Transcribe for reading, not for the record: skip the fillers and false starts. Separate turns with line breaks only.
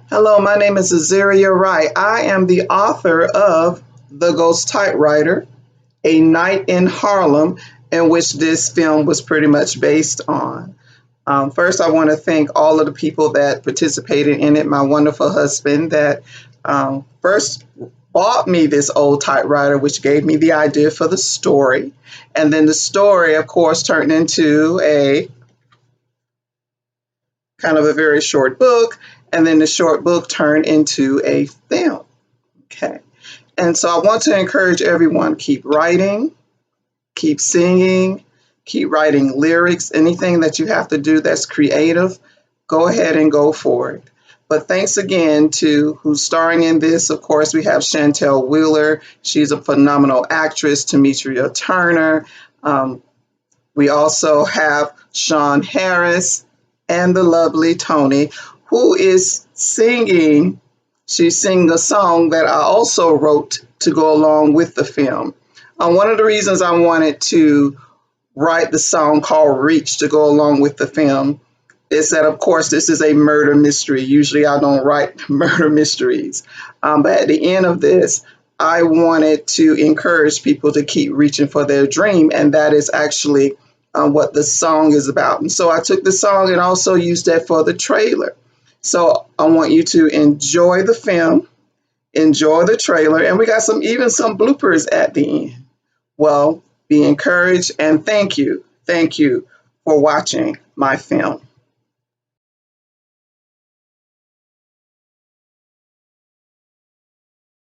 Hello, my name is Azaria Wright. I am the author of The Ghost Typewriter, A Night in Harlem, in which this film was pretty much based on. First, I want to thank all of the people that participated in it. My wonderful husband that first bought me this old typewriter, which gave me the idea for the story. And then the story, of course, turned into a kind of a very short book. And then the short book turned into a film. Okay. And so I want to encourage everyone, keep writing, keep singing, keep writing lyrics, anything that you have to do that's creative, go ahead and go for it. But thanks again to who's starring in this. Of course, we have Chantel Wheeler. She's a phenomenal actress. Demetria Turner. We also have Sean Harris and the lovely Tony, who is singing. She's singing a song that I also wrote to go along with the film. One of the reasons I wanted to write the song called Reach to go along with the film is that, of course, this is a murder mystery. Usually I don't write murder mysteries. But at the end of this, I wanted to encourage people to keep reaching for their dream. And that is actually what the song is about. And so I took the song and also used that for the trailer. So I want you to enjoy the film, enjoy the trailer, and we got even some bloopers at the end. Well, be encouraged and thank you. Thank you for watching my film.